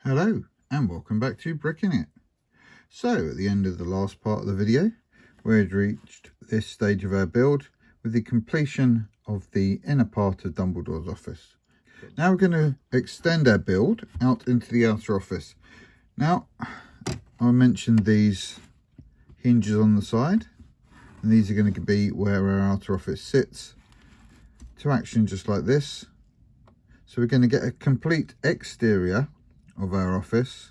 Hello and welcome back to Bricking It. So at the end of the last part of the video we had reached this stage of our build with the completion of the inner part of Dumbledore's office. Now we're going to extend our build out into the outer office. Now I mentioned these hinges on the side, and these are going to be where our outer office sits to action just like this. So we're going to get a complete exterior of our office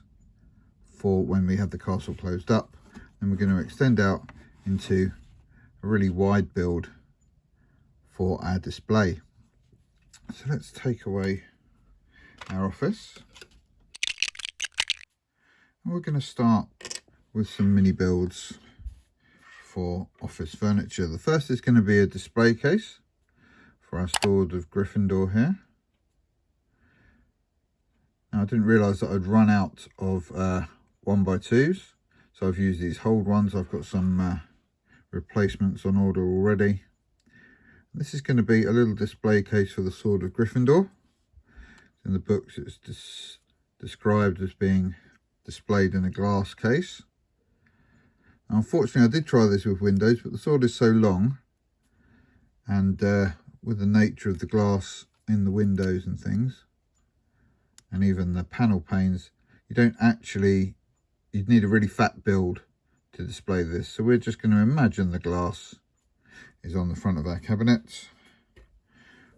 for when we have the castle closed up, and we're going to extend out into a really wide build for our display. So let's take away our office, and we're going to start with some mini builds for office furniture. The first is going to be a display case for our Sword of Gryffindor here. Now, I didn't realise that I'd run out of 1x2s, so I've used these hold ones. I've got some replacements on order already. This is going to be a little display case for the Sword of Gryffindor. In the books it's described as being displayed in a glass case. Now, unfortunately I did try this with windows, but the sword is so long, and with the nature of the glass in the windows and things, and even the panel panes, you'd need a really fat build to display this. So we're just going to imagine the glass is on the front of our cabinet.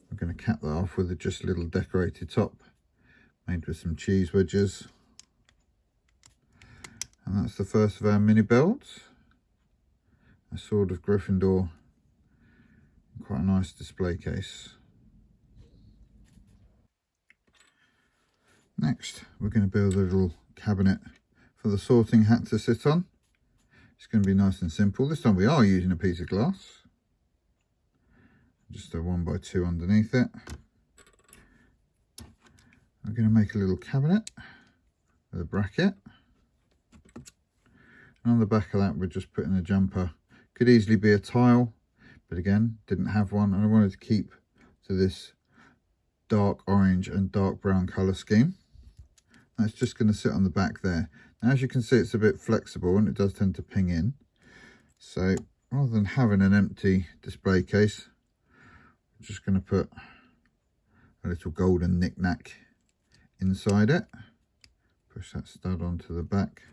We're going to cap that off with just a little decorated top made with some cheese wedges. And that's the first of our mini builds. A Sword of Gryffindor, quite a nice display case. Next, we're going to build a little cabinet for the sorting hat to sit on. It's going to be nice and simple. This time we are using a piece of glass. Just a 1x2 underneath it. I'm going to make a little cabinet with a bracket. And on the back of that we're just putting a jumper. Could easily be a tile, but again, didn't have one, and I wanted to keep to this dark orange and dark brown colour scheme. That's just going to sit on the back there. Now, as you can see, it's a bit flexible and it does tend to ping in. So rather than having an empty display case, I'm just going to put a little golden knick-knack inside it. Push that stud onto the back,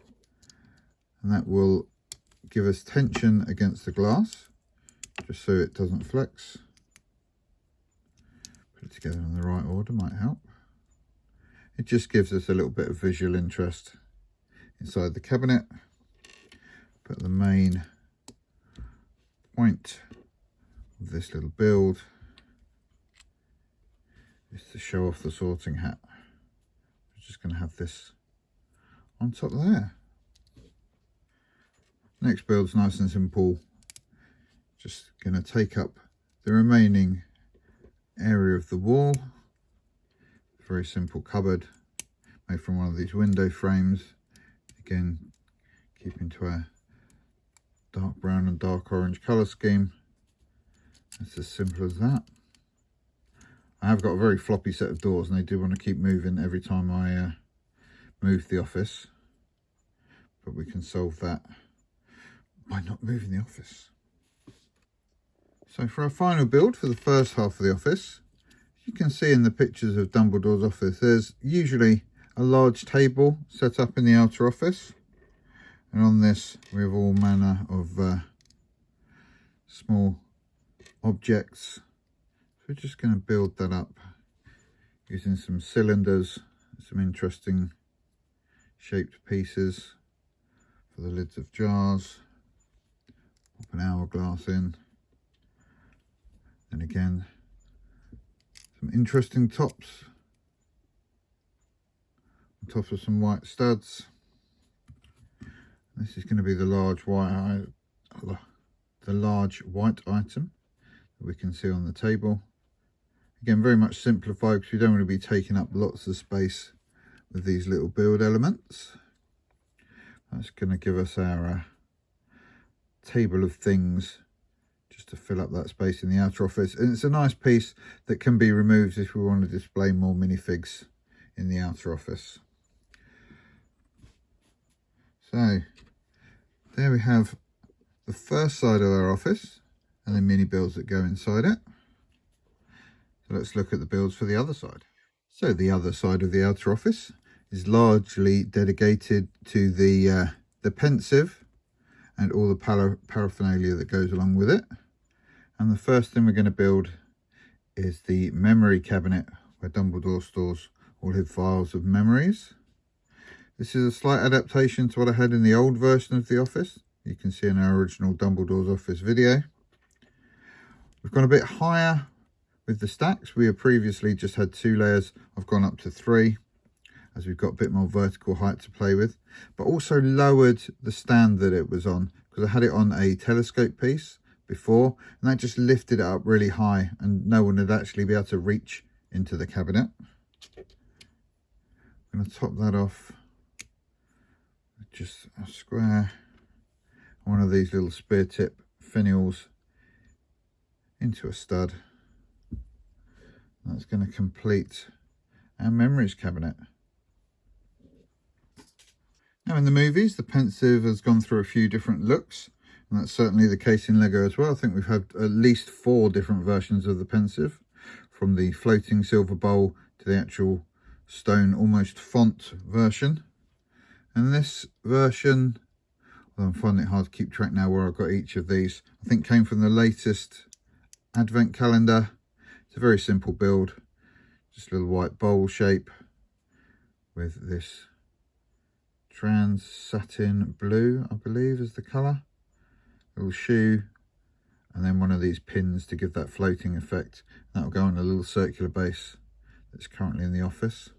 and that will give us tension against the glass, just so it doesn't flex. Put it together in the right order might help. It just gives us a little bit of visual interest inside the cabinet. But the main point of this little build is to show off the sorting hat. We're just going to have this on top there. Next build's nice and simple. Just going to take up the remaining area of the wall. Very simple cupboard made from one of these window frames. Again, keeping to our dark brown and dark orange colour scheme. It's as simple as that. I have got a very floppy set of doors, and they do want to keep moving every time I move the office. But we can solve that by not moving the office. So for our final build for the first half of the office, you can see in the pictures of Dumbledore's office, there's usually a large table set up in the outer office, and on this we have all manner of small objects. So we're just going to build that up using some cylinders, some interesting shaped pieces for the lids of jars. Pop an hourglass in, and again some interesting tops on top of some white studs. This is going to be the large white item that we can see on the table. Again, very much simplified because we don't want to be taking up lots of space with these little build elements. That's going to give us our table of things just to fill up that space in the outer office, and it's a nice piece that can be removed if we want to display more minifigs in the outer office. So there we have the first side of our office and the mini builds that go inside it. So let's look at the builds for the other side. So the other side of the outer office is largely dedicated to the Pensieve and all the paraphernalia that goes along with it. And the first thing we're going to build is the memory cabinet where Dumbledore stores all his files of memories. This is a slight adaptation to what I had in the old version of the office. You can see in our original Dumbledore's office video. We've gone a bit higher with the stacks. We have previously just had 2 layers. I've gone up to 3 as we've got a bit more vertical height to play with, but also lowered the stand that it was on because I had it on a telescope piece before, and that just lifted it up really high and no one would actually be able to reach into the cabinet. I'm going to top that off with just a square, one of these little spear tip finials into a stud. That's going to complete our memories cabinet. Now in the movies, the Pensieve has gone through a few different looks, and that's certainly the case in Lego as well. I think we've had at least 4 different versions of the Pensieve, from the floating silver bowl to the actual stone almost font version. And this version, well, I'm finding it hard to keep track now where I've got each of these, I think came from the latest advent calendar. It's a very simple build, just a little white bowl shape with this trans satin blue, I believe is the colour, little shoe, and then one of these pins to give that floating effect. That will go on a little circular base that's currently in the office.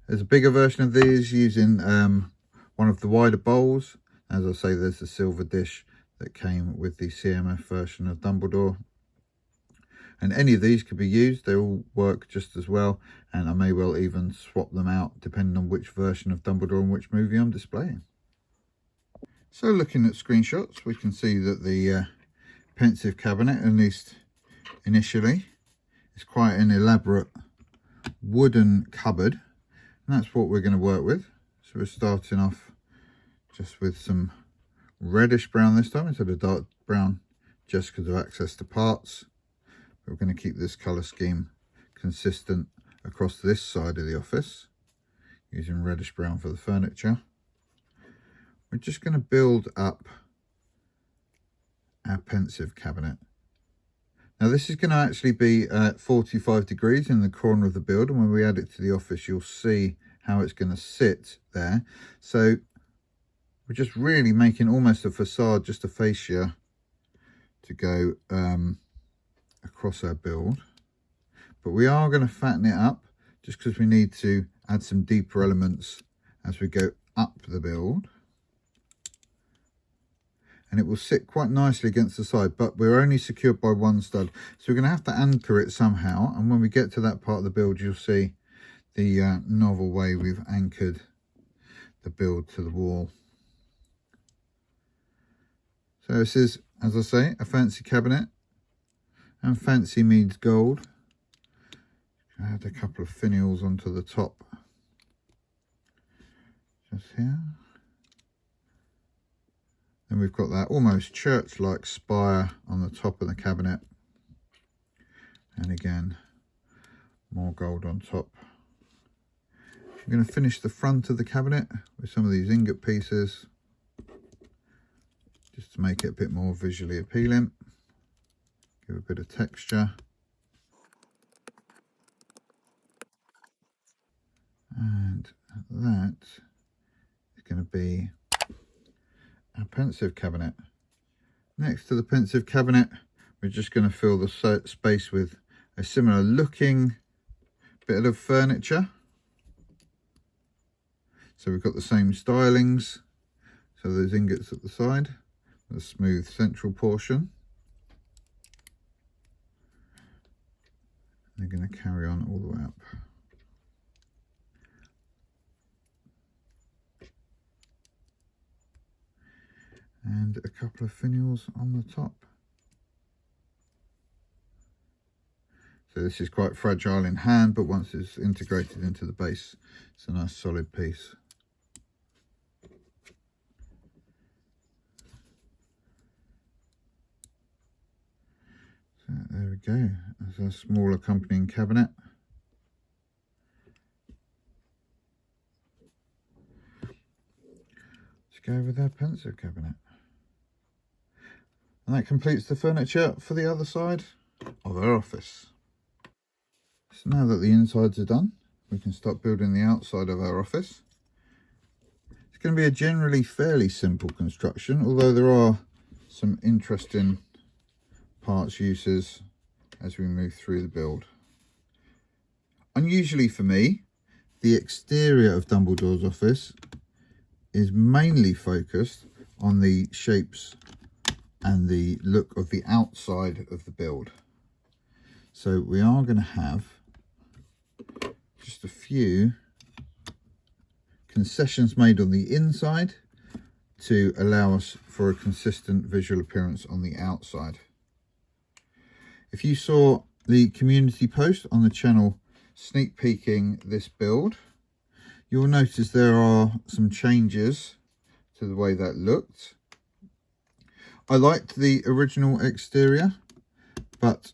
There's a bigger version of these using one of the wider bowls. As I say, there's the silver dish that came with the CMF version of Dumbledore. And any of these could be used, they all work just as well, and I may well even swap them out depending on which version of Dumbledore and which movie I'm displaying. So looking at screenshots, we can see that the Pensieve cabinet, at least initially, is quite an elaborate wooden cupboard, and that's what we're going to work with. So we're starting off just with some reddish brown this time instead of dark brown, just because of access to parts. We're going to keep this colour scheme consistent across this side of the office, using reddish brown for the furniture. We're just going to build up our Pensieve cabinet. Now this is going to actually be at 45 degrees in the corner of the build, and when we add it to the office you'll see how it's going to sit there. So we're just really making almost a facade, just a fascia to go across our build, but we are going to fatten it up just because we need to add some deeper elements as we go up the build, and it will sit quite nicely against the side, but we're only secured by one stud, so we're going to have to anchor it somehow. And when we get to that part of the build you'll see the novel way we've anchored the build to the wall. So this is, as I say, a fancy cabinet, and fancy means gold. Add a couple of finials onto the top, just here. Then we've got that almost church-like spire on the top of the cabinet, and again more gold on top. We're going to finish the front of the cabinet with some of these ingot pieces, just to make it a bit more visually appealing. Give a bit of texture. And that is going to be our Pensieve cabinet. Next to the Pensieve cabinet, we're just going to fill the space with a similar looking bit of furniture. So we've got the same stylings. So those ingots at the side, the smooth central portion. They're going to carry on all the way up. And a couple of finials on the top. So this is quite fragile in hand, but once it's integrated into the base, it's a nice solid piece. there we go. There's a small accompanying cabinet. Let's go with our pencil cabinet. And that completes the furniture for the other side of our office. So now that the insides are done, we can start building the outside of our office. It's going to be a generally fairly simple construction, although there are some interesting parts uses as we move through the build. Unusually for me, the exterior of Dumbledore's office is mainly focused on the shapes and the look of the outside of the build. So we are going to have just a few concessions made on the inside to allow us for a consistent visual appearance on the outside. If you saw the community post on the channel sneak peeking this build, you'll notice there are some changes to the way that looked. I liked the original exterior, but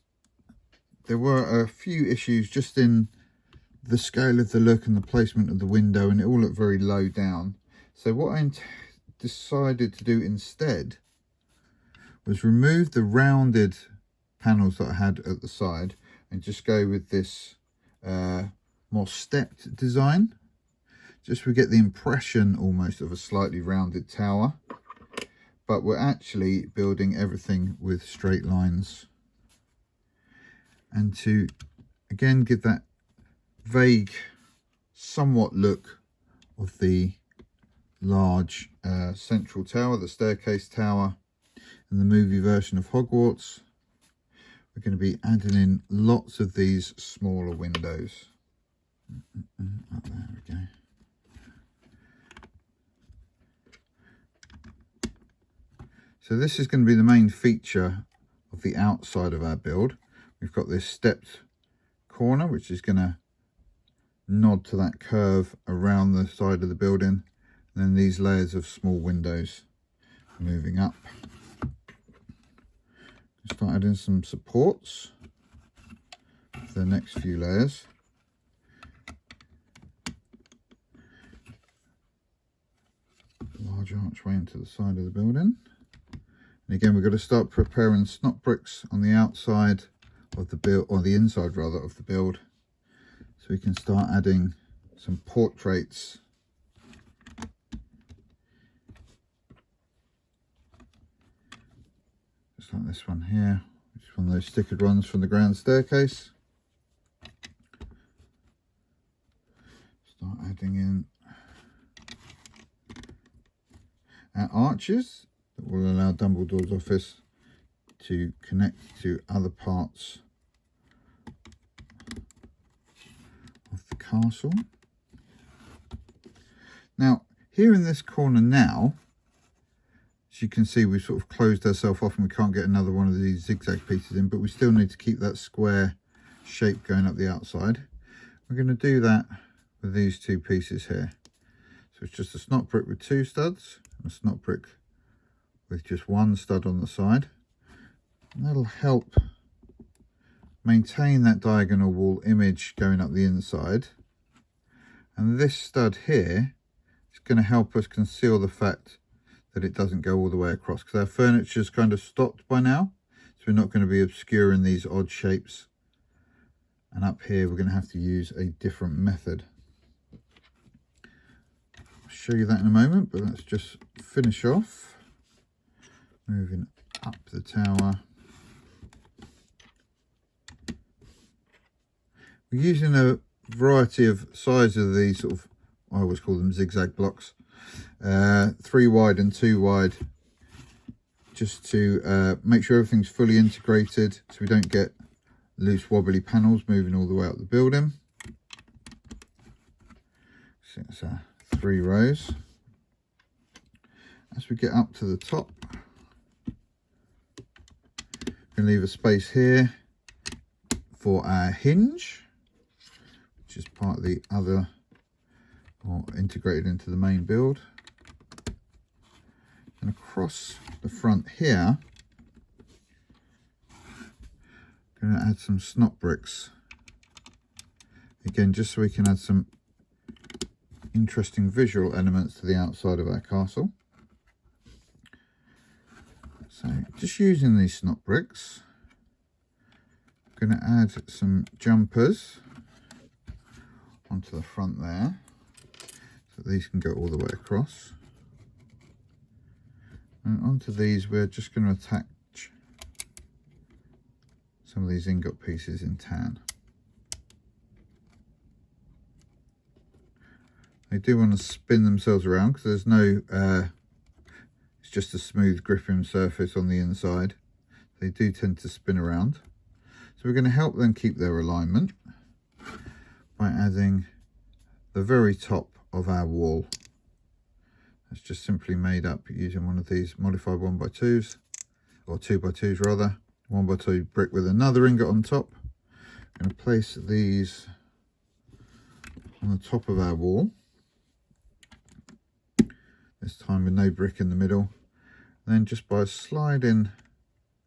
there were a few issues just in the scale of the look and the placement of the window, and it all looked very low down. So what I decided to do instead was remove the rounded panels that I had at the side and just go with this more stepped design. Just we get the impression almost of a slightly rounded tower, but we're actually building everything with straight lines. And to again give that vague somewhat look of the large central tower, the staircase tower, and the movie version of Hogwarts, we're going to be adding in lots of these smaller windows. Oh, there we go. So this is going to be the main feature of the outside of our build. We've got this stepped corner, which is going to nod to that curve around the side of the building, and then these layers of small windows moving up. Start adding some supports for the next few layers. Large archway into the side of the building. And again, we've got to start preparing snot bricks on the outside of the build, or the inside rather, of the build, so we can start adding some portraits just like this one here, which is one of those stickered ones from the grand staircase. Start adding in our arches that will allow Dumbledore's office to connect to other parts of the castle. Now, here in this corner now, as you can see, we've sort of closed ourselves off and we can't get another one of these zigzag pieces in, but we still need to keep that square shape going up the outside. We're going to do that with these two pieces here. So it's just a snot brick with two studs, and a snot brick with just one stud on the side. And that'll help maintain that diagonal wall image going up the inside. And this stud here is going to help us conceal the fact that it doesn't go all the way across, because our furniture's kind of stopped by now, so we're not going to be obscuring these odd shapes. And up here we're going to have to use a different method. I'll show you that in a moment, but let's just finish off moving up the tower. We're using a variety of sizes of these sort of, I always call them zigzag blocks, 3 wide and 2 wide, just to make sure everything's fully integrated so we don't get loose wobbly panels moving all the way up the building. So it's 3 rows. As we get up to the top, we can leave a space here for our hinge, which is part of the other, or integrated into the main build. And across the front here, Going to add some snot bricks. Again, just so we can add some interesting visual elements to the outside of our castle. So just using these snot bricks, I'm going to add some jumpers onto the front there, so these can go all the way across. And onto these we're just going to attach some of these ingot pieces in tan. They do want to spin themselves around because there's no, it's just a smooth gripping surface on the inside. They do tend to spin around. So we're going to help them keep their alignment by adding the very top of our wall. That's just simply made up using one of these modified 1x2s, or 2x2s rather. 1x2 brick with another ingot on top. I'm going to place these on the top of our wall. This time with no brick in the middle. Then just by sliding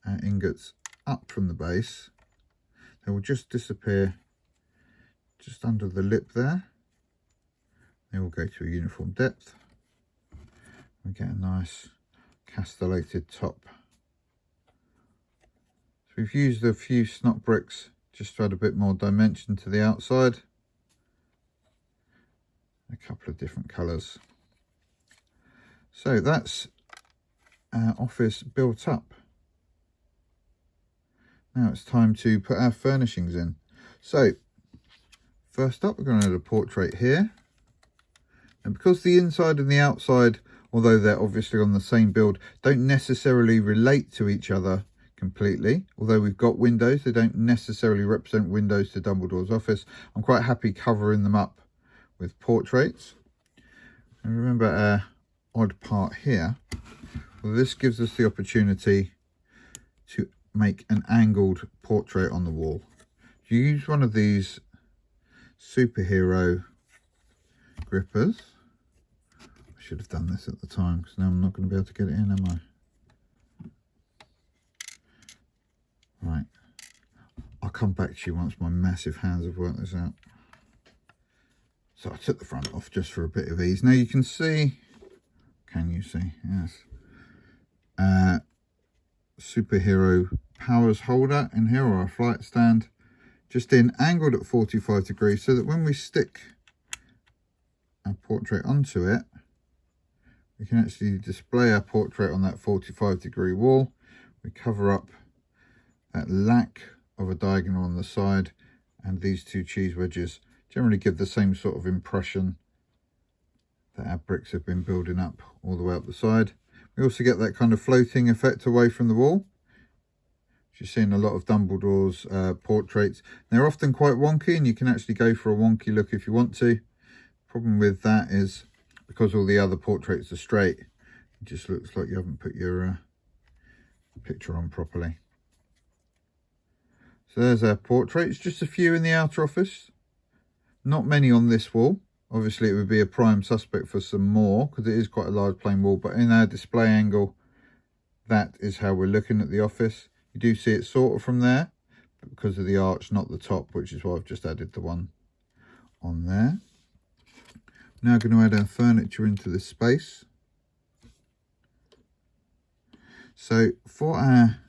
our ingots up from the base, they will just disappear just under the lip there. They will go to a uniform depth. We get a nice castellated top. So we've used a few snot bricks just to add a bit more dimension to the outside. A couple of different colours. So that's our office built up. Now it's time to put our furnishings in. So first up, we're going to add a portrait here. And because the inside and the outside, although they're obviously on the same build, don't necessarily relate to each other completely. Although we've got windows, they don't necessarily represent windows to Dumbledore's office. I'm quite happy covering them up with portraits. And remember our odd part here. Well, this gives us the opportunity to make an angled portrait on the wall. You use one of these superhero grippers. I should have done this at the time because now I'm not going to be able to get it in, am I? Right. I'll come back to you once my massive hands have worked this out. So I took the front off just for a bit of ease. Now you can see, can you see? Yes. Superhero powers holder in here, or a flight stand, just angled at 45 degrees, so that when we stick our portrait onto it, we can actually display our portrait on that 45-degree wall. We cover up that lack of a diagonal on the side, and these two cheese wedges generally give the same sort of impression that our bricks have been building up all the way up the side. We also get that kind of floating effect away from the wall. You've seen a lot of Dumbledore's portraits. They're often quite wonky, and you can actually go for a wonky look if you want to. Problem with that is, because all the other portraits are straight, it just looks like you haven't put your picture on properly. So there's our portraits, just a few in the outer office. Not many on this wall. Obviously it would be a prime suspect for some more because it is quite a large plain wall, but in our display angle, that is how we're looking at the office. You do see it sort of from there, but because of the arch, not the top, which is why I've just added the one on there. Now going to add our furniture into this space. So for our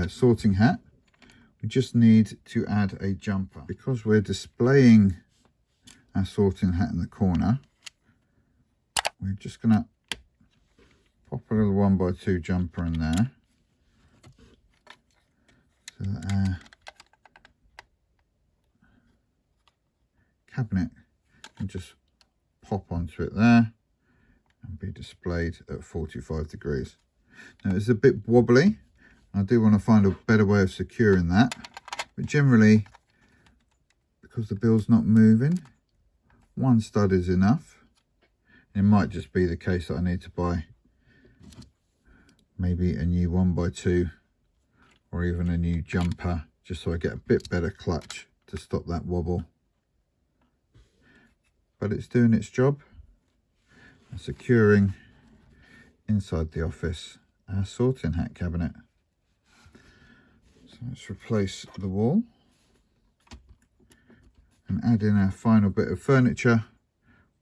sorting hat, we just need to add a jumper. Because we're displaying our sorting hat in the corner, we're just going to pop a little 1x2 jumper in there, so that our cabinet can just pop onto it there and be displayed at 45 degrees. Now it's a bit wobbly. I do want to find a better way of securing that, but generally, because the bill's not moving, one stud is enough. It might just be the case that I need to buy maybe a new 1x2 or even a new jumper, just so I get a bit better clutch to stop that wobble. But it's doing its job, and securing inside the office our sorting hat cabinet. So So let's replace the wall and add in our final bit of furniture,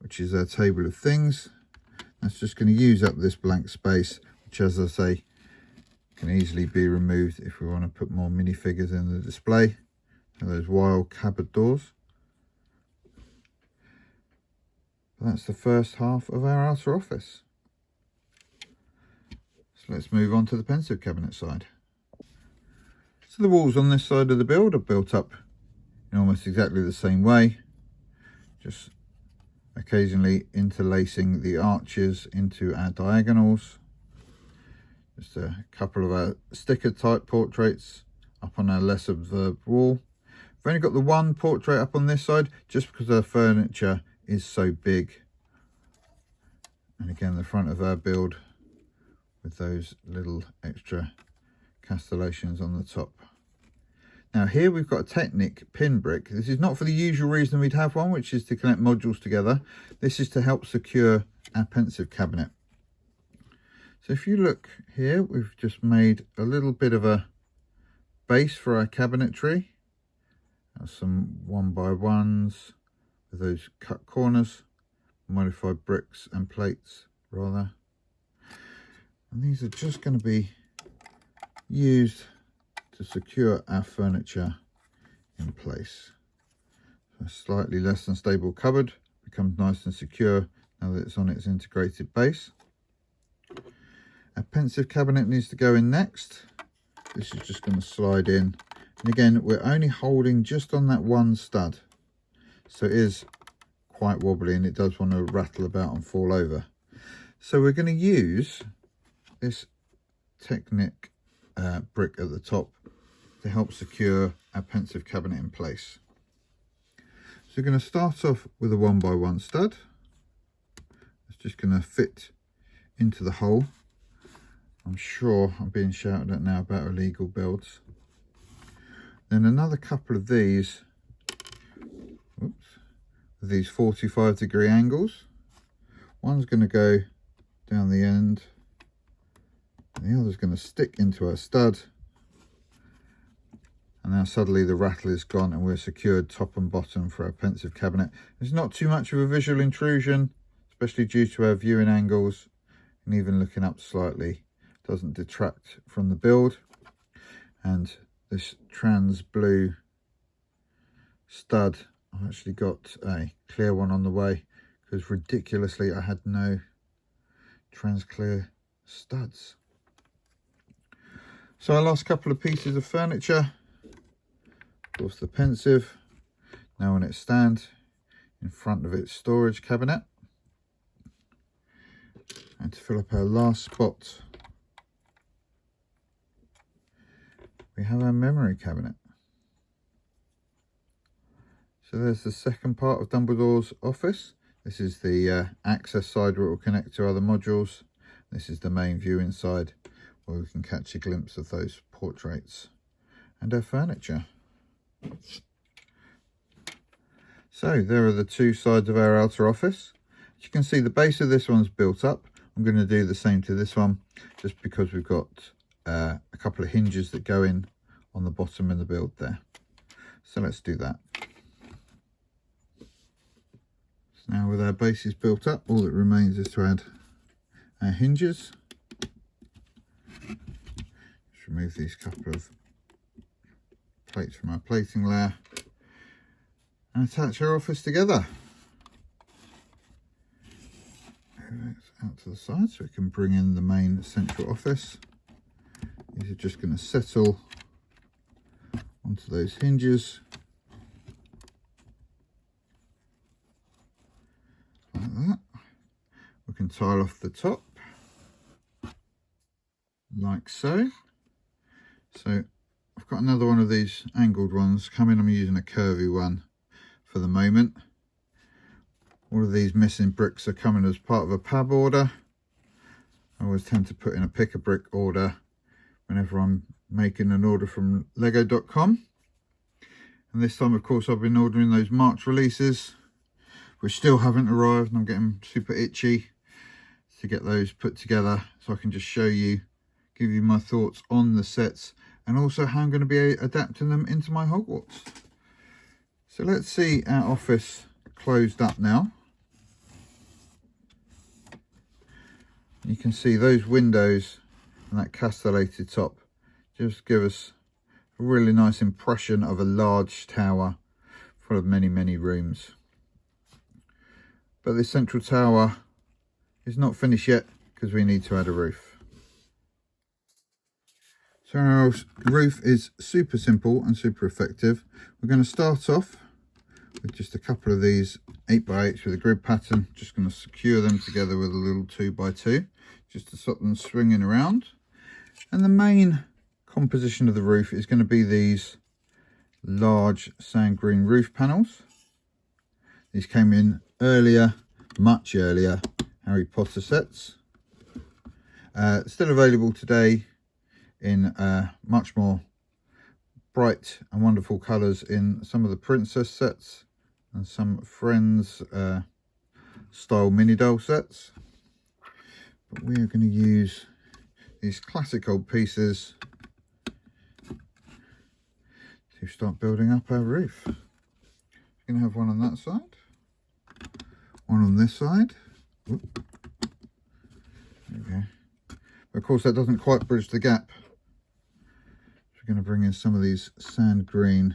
which is our table of things. That's just going to use up this blank space, which, as I say, can easily be removed if we want to put more minifigures in the display. So those wild cupboard doors. But that's the first half of our outer office. So let's move on to the pensive cabinet side. So the walls on this side of the build are built up in almost exactly the same way, just occasionally interlacing the arches into our diagonals. Just a couple of our sticker type portraits up on our less observed wall. I've only got the one portrait up on this side just because our furniture is so big. And again, the front of our build with those little extra castellations on the top. Now here we've got a Technic pin brick. This is not for the usual reason we'd have one, which is to connect modules together. This is to help secure our pensive cabinet. So if you look here, we've just made a little bit of a base for our cabinetry. Some 1x1s with those cut corners, modified bricks and plates rather. And these are just going to be used to secure our furniture in place. So a slightly less than stable cupboard becomes nice and secure now that it's on its integrated base. Our pensive cabinet needs to go in next. This is just going to slide in. And again, we're only holding just on that one stud. So it is quite wobbly and it does want to rattle about and fall over. So we're going to use this Technic brick at the top to help secure our pensive cabinet in place. So we're going to start off with a 1x1 stud. It's just going to fit into the hole. I'm sure I'm being shouted at now about illegal builds. Then another couple of these, with these 45-degree angles. One's going to go down the end, and the other's going to stick into our stud. And now suddenly the rattle is gone and we're secured top and bottom for our pensive cabinet. There's not too much of a visual intrusion, especially due to our viewing angles, and even looking up slightly doesn't detract from the build. And this trans blue stud, I've actually got a clear one on the way because ridiculously I had no trans clear studs. So our last couple of pieces of furniture, of course the pensive, now on its stand in front of its storage cabinet. And to fill up our last spot, we have our memory cabinet. So there's the second part of Dumbledore's office. This is the access side where it will connect to other modules. This is the main viewing side where we can catch a glimpse of those portraits and our furniture. So there are the two sides of our outer office. As you can see, the base of this one's built up. I'm going to do the same to this one just because we've got a couple of hinges that go in on the bottom of the build there. So let's do that. So now with our bases built up, all that remains is to add our hinges. Just remove these couple of plates from our plating layer and attach our office together. Out to the side so we can bring in the main central office. These are just going to settle onto those hinges like that. We can tile off the top like so. So I've got another one of these angled ones coming. I'm using a curvy one for the moment. All of these missing bricks are coming as part of a PAB order. I always tend to put in a pick a brick order whenever I'm making an order from lego.com. And this time, of course, I've been ordering those March releases, which still haven't arrived, and I'm getting super itchy to get those put together so I can just show you, give you my thoughts on the sets and also how I'm going to be adapting them into my Hogwarts. So let's see our office closed up now. You can see those windows and that castellated top just give us a really nice impression of a large tower full of many, many rooms. But this central tower is not finished yet because we need to add a roof. So our roof is super simple and super effective. We're going to start off with just a couple of these 8x8s with a grid pattern. Just going to secure them together with a little 2x2 just to stop them swinging around. And the main composition of the roof is going to be these large sand green roof panels. These came in earlier, much earlier Harry Potter sets. Still available today in much more bright and wonderful colours in some of the princess sets and some Friends style mini doll sets. But we are going to use these classic old pieces to start building up our roof. We're going to have one on that side, one on this side. Oop. There we go. But of course that doesn't quite bridge the gap. So we're going to bring in some of these sand green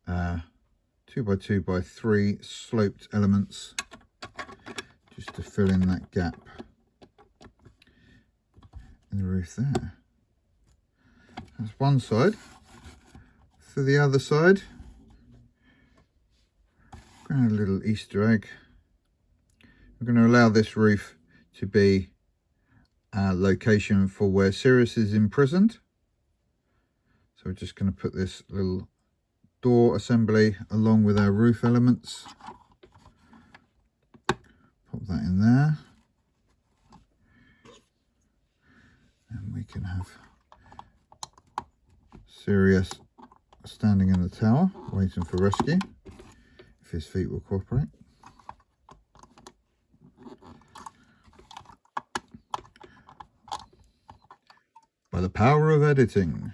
2x2x3 sloped elements just to fill in that gap in the roof there. That's one side. For the other side, we're going to add a little Easter egg. We're going to allow this roof to be a location for where Sirius is imprisoned. So we're just going to put this little door assembly along with our roof elements. Pop that in there. And we can have Sirius standing in the tower waiting for rescue if his feet will cooperate. By the power of editing.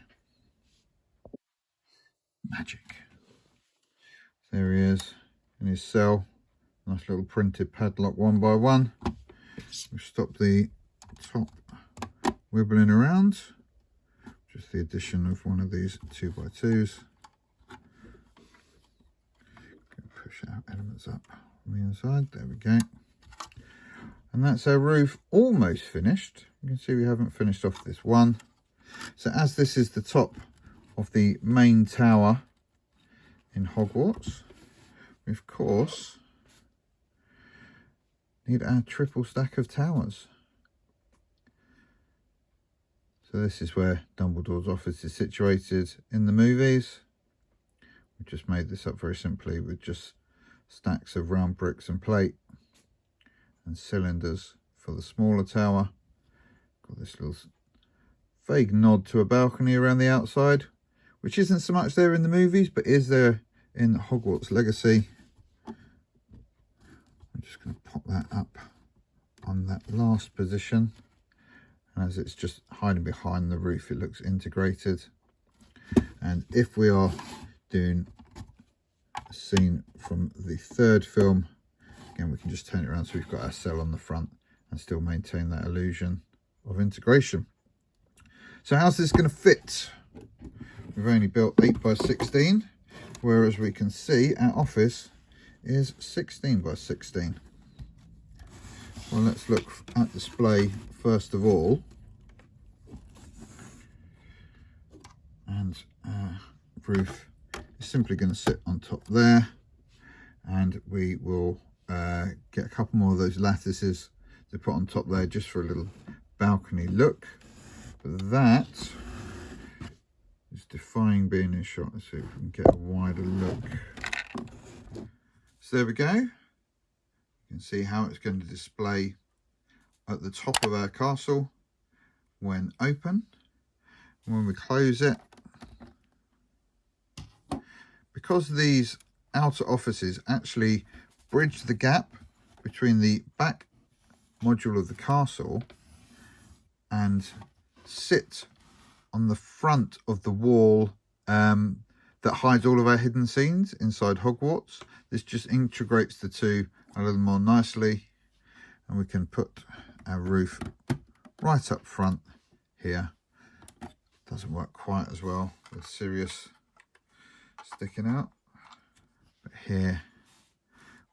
Magic. There he is in his cell. Nice little printed padlock 1x1. We've stopped the top wibbling around. Just the addition of one of these 2x2s. Push our elements up on the inside. There we go. And that's our roof almost finished. You can see we haven't finished off this one. So as this is the top of the main tower in Hogwarts, we of course need our triple stack of towers. So this is where Dumbledore's office is situated in the movies. We've just made this up very simply with just stacks of round bricks and plate and cylinders for the smaller tower. Got this little vague nod to a balcony around the outside, which isn't so much there in the movies, but is there in Hogwarts Legacy. I'm just going to pop that up on that last position. And as it's just hiding behind the roof, it looks integrated. And if we are doing a scene from the third film, again, we can just turn it around so we've got our cell on the front and still maintain that illusion of integration. So how's this going to fit? We've only built 8x16, whereas we can see our office is 16x16. Well, let's look at display first of all. And our roof is simply going to sit on top there. And we will get a couple more of those lattices to put on top there just for a little balcony look. But that is defying being in shot. Let's see if we can get a wider look. So there we go. You can see how it's going to display at the top of our castle when open. When we close it, because these outer offices actually bridge the gap between the back module of the castle and sit on the front of the wall that hides all of our hidden scenes inside Hogwarts. This just integrates the two a little more nicely, and we can put our roof right up front here. Doesn't work quite as well with Sirius sticking out, but here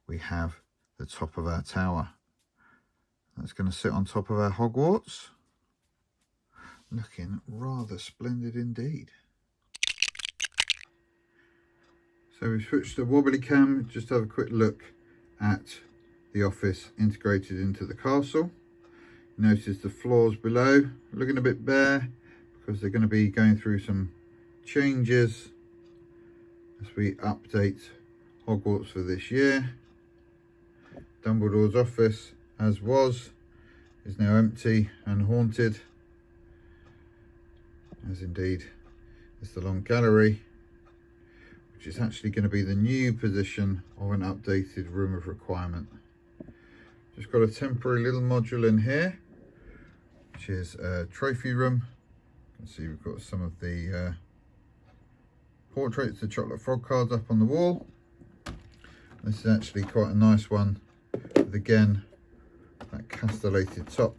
we have the top of our tower. That's going to sit on top of our Hogwarts, looking rather splendid indeed. So we've switched to wobbly cam, just to have a quick look at the office integrated into the castle. Notice the floors below looking a bit bare because they're going to be going through some changes as we update Hogwarts for this year. Dumbledore's office, as was, is now empty and haunted, as indeed is the long gallery, which is actually going to be the new position of an updated room of requirement. Just got a temporary little module in here, which is a trophy room. You can see we've got some of the portraits, the chocolate frog cards up on the wall. This is actually quite a nice one with, again, that castellated top,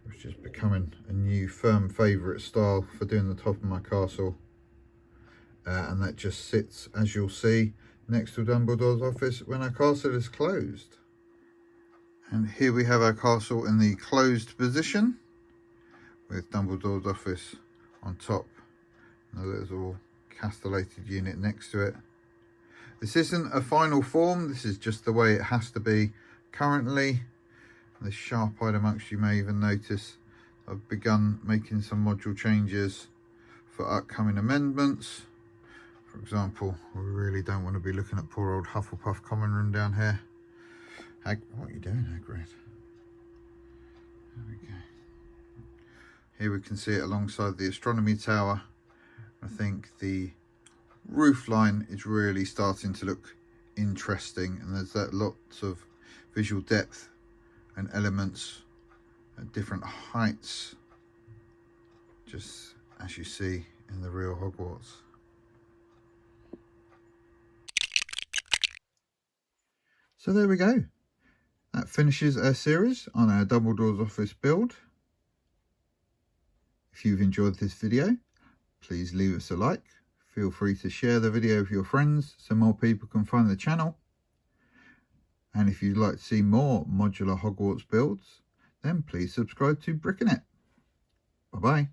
which is becoming a new firm favourite style for doing the top of my castle. And that just sits, as you'll see, next to Dumbledore's office when our castle is closed. And here we have our castle in the closed position with Dumbledore's office on top and a little castellated unit next to it. This isn't a final form, this is just the way it has to be currently. The sharp-eyed amongst you may even notice I've begun making some module changes for upcoming amendments. For example, we really don't want to be looking at poor old Hufflepuff common room down here. What are you doing, Hagrid? There we go. Here we can see it alongside the astronomy tower. I think the roof line is really starting to look interesting, and there's that lots of visual depth and elements at different heights, just as you see in the real Hogwarts. So there we go. That finishes our series on our Dumbledore's office build. If you've enjoyed this video, please leave us a like. Feel free to share the video with your friends so more people can find the channel. And if you'd like to see more modular Hogwarts builds, then please subscribe to Brickinet. Bye bye.